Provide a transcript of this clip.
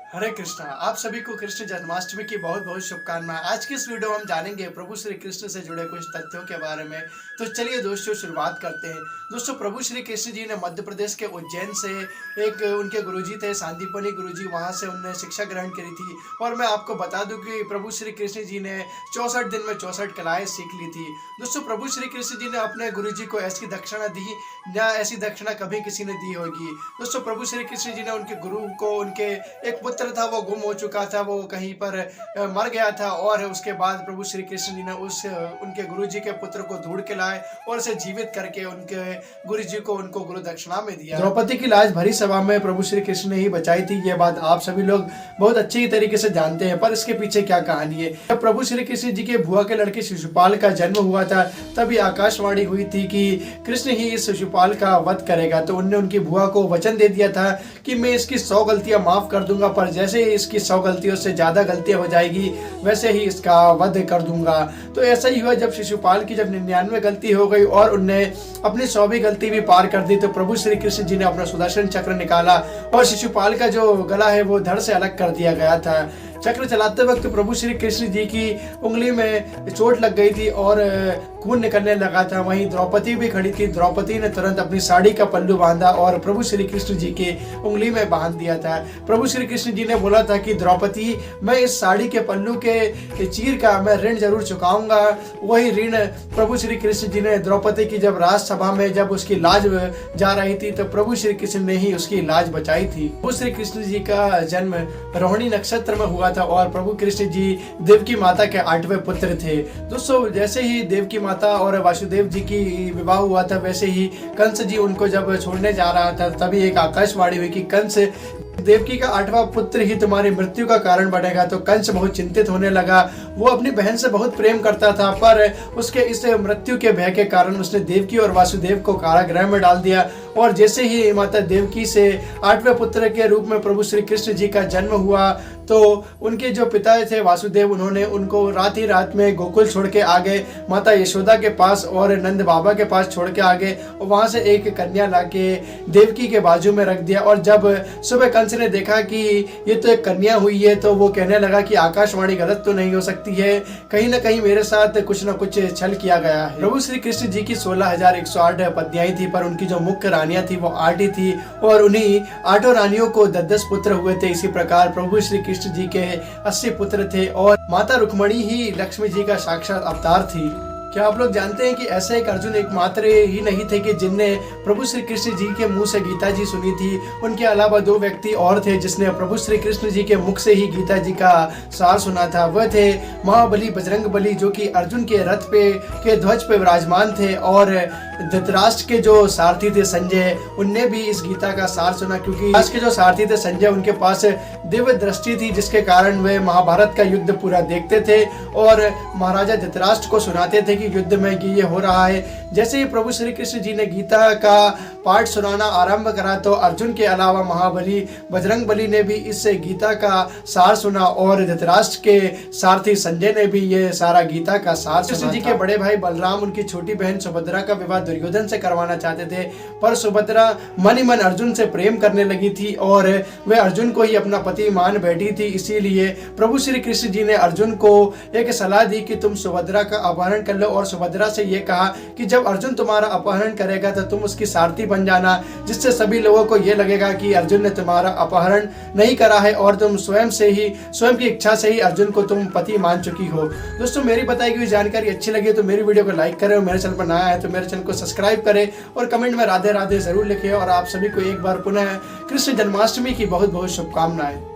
हरे कृष्णा। आप सभी को कृष्ण जन्माष्टमी की बहुत बहुत शुभकामनाएं। आज की इस वीडियो में हम जानेंगे प्रभु श्री कृष्ण से जुड़े कुछ तथ्यों के बारे में। तो चलिए दोस्तों शुरुआत करते हैं। दोस्तों प्रभु श्री कृष्ण जी ने मध्य प्रदेश के उज्जैन से एक उनके गुरुजी थे सांदीपनी गुरुजी, वहां से उन्होंने शिक्षा ग्रहण करी थी। और मैं आपको बता दूं कि प्रभु श्री कृष्ण जी ने 64 दिन में 64 कलाएं सीख ली थी। दोस्तों प्रभु श्री कृष्ण जी ने अपने गुरुजी को ऐसी दक्षिणा दी या ऐसी दक्षिणा कभी किसी ने दी होगी। दोस्तों प्रभु श्री कृष्ण जी ने उनके गुरु को, उनके एक पुत्र था वो गुम हो चुका था, वो कहीं पर मर गया था, और उसके बाद प्रभु श्री कृष्ण जी ने उनके गुरुजी के पुत्र को ढूंढ के लाए और उसे जीवित करके उनके गुरुजी को उनको गुरु दक्षिणा में दिया। द्रौपदी की लाज भरी सभा में प्रभु श्री कृष्ण ने ही बचाई थी, ये बात आप सभी लोग बहुत अच्छी तरीके से जानते हैं। पर इसके पीछे क्या कहानी है? जब प्रभु श्री कृष्ण जी के बुआ के लड़के शिशुपाल का जन्म हुआ था, तभी आकाशवाणी हुई थी कि कृष्ण ही इस शिशुपाल का वध करेगा। तो उन्होंने उनकी बुआ को वचन दे दिया था कि मैं इसकी 100 गलतियां माफ कर दूंगा, पर जैसे ही इसकी 100 गलतियों से ज्यादा गलतियां हो जाएगी वैसे ही इसका वध कर दूंगा। तो ऐसा ही हुआ। जब शिशुपाल की जब 99 गलती हो गई और उनने अपनी 100वीं गलती भी पार कर दी, तो प्रभु श्री कृष्ण जी ने अपना सुदर्शन चक्र निकाला और शिशुपाल का जो गला है वो धड़ से अलग कर दिया गया था। चक्र चलाते वक्त प्रभु श्री कृष्ण जी की उंगली में चोट लग गई थी और खून निकलने लगा था। वहीं द्रौपदी भी खड़ी थी। द्रौपदी ने तुरंत अपनी साड़ी का पल्लू बांधा और प्रभु श्री कृष्ण जी की उंगली में बांध दिया था। प्रभु श्री कृष्ण जी ने बोला था कि द्रौपदी, मैं इस साड़ी के पल्लू के चीर का मैं ऋण जरूर चुकाऊंगा। वही ऋण प्रभु श्री कृष्ण जी ने द्रौपदी की जब राजसभा में जब उसकी लाज जा रही थी, तो प्रभु श्री कृष्ण ने ही उसकी लाज बचाई थी। प्रभु श्री कृष्ण जी का जन्म रोहिणी नक्षत्र में हुआ था और प्रभु कृष्ण जी देवकी माता के 8वें पुत्र थे। दोस्तों जैसे ही देवकी माता और वासुदेव जी की विवाह हुआ था, वैसे ही कंस जी उनको जब छोड़ने जा रहा था, तभी एक आकाशवाणी हुई कि कंस, देवकी का 8वां पुत्र ही तुम्हारी मृत्यु का कारण बनेगा। तो कंस बहुत चिंतित होने लगा। वो अपनी बहन से बहुत प्रेम करता था, पर उसके इस मृत्यु के भय के कारण उसने देवकी और वासुदेव को कारागृह में डाल दिया। और जैसे ही माता देवकी से 8वें पुत्र के रूप में प्रभु श्री कृष्ण जी का जन्म हुआ, तो उनके जो पिता थे वासुदेव, उन्होंने उनको रात ही रात में गोकुल छोड़ के आ गए, माता यशोदा के पास और नंद बाबा के पास छोड़ के आ गए, और वहां से एक कन्या लाके देवकी के बाजू में रख दिया। और जब सुबह कंस ने देखा कि ये तो एक कन्या हुई है, तो वो कहने लगा कि आकाशवाणी गलत तो नहीं हो सकती है, कहीं ना कहीं मेरे साथ कुछ ना कुछ छल किया गया है। प्रभु श्री कृष्ण जी की 16,108 पत्नियां थी, पर उनकी जो मुख्य रानियां थी वो 8 ही थी, और उन्हीं 8 रानियों को 10-10 पुत्र हुए थे। इसी प्रकार प्रभु श्री कृष्ण जी के 80 पुत्र थे, और माता रुक्मणी ही लक्ष्मी जी का साक्षात अवतार थी। क्या आप लोग जानते हैं कि ऐसे एक अर्जुन एकमात्र ही नहीं थे कि जिनने प्रभु श्री कृष्ण जी के मुंह से गीता जी सुनी थी। उनके अलावा 2 व्यक्ति और थे जिसने प्रभु श्री कृष्ण जी के मुख से ही गीता जी का सार सुना था। वह थे महाबली बजरंग बली, जो कि अर्जुन के रथ पे के ध्वज पे विराजमान थे, और धृतराष्ट्र के जो सारथी थे संजय, उनने भी इस गीता का सार सुना, क्योंकि आज के जो सारथी थे संजय, उनके पास दिव्य दृष्टि थी, जिसके कारण वे महाभारत का युद्ध पूरा देखते थे और महाराजा धृतराष्ट्र को सुनाते थे कि युद्ध में ये हो रहा है। जैसे ही प्रभु श्री कृष्ण जी ने गीता का पाठ सुनाना आरंभ करा, तो अर्जुन के अलावा महाबली बजरंग बली ने भी इस गीता का सार सुना, और धृतराष्ट्र के सारथी संजय ने भी ये सारा गीता का सार सुना। कृष्ण जी के बड़े भाई बलराम उनकी छोटी बहन सुभद्रा का विवाह दुर्योधन से करवाना चाहते थे, पर सुभद्रा मन ही मन अर्जुन से प्रेम करने लगी थी और वे अर्जुन को ही अपना पति मान बैठी थी। इसीलिए प्रभु श्री कृष्ण जी ने अर्जुन को एक सलाह दी कि तुम सुभद्रा का अपहरण कर लो, और सुभद्रा से ये कहा कि जब अर्जुन तुम्हारा अपहरण करेगा तो तुम उसकी सारथी बन जाना, जिससे सभी लोगों को ये लगेगा कि अर्जुन ने तुम्हारा अपहरण नहीं करा है और तुम स्वयं की इच्छा से ही अर्जुन को तुम पति मान चुकी हो। दोस्तों मेरी बताई गई जानकारी अच्छी लगी तो मेरी वीडियो को लाइक करें, और मेरे चैनल पर नया है तो मेरे चैनल को सब्सक्राइब करें, और कमेंट में राधे राधे जरूर लिखें। और आप सभी को एक बार पुनः कृष्ण जन्माष्टमी की बहुत बहुत शुभकामनाएं।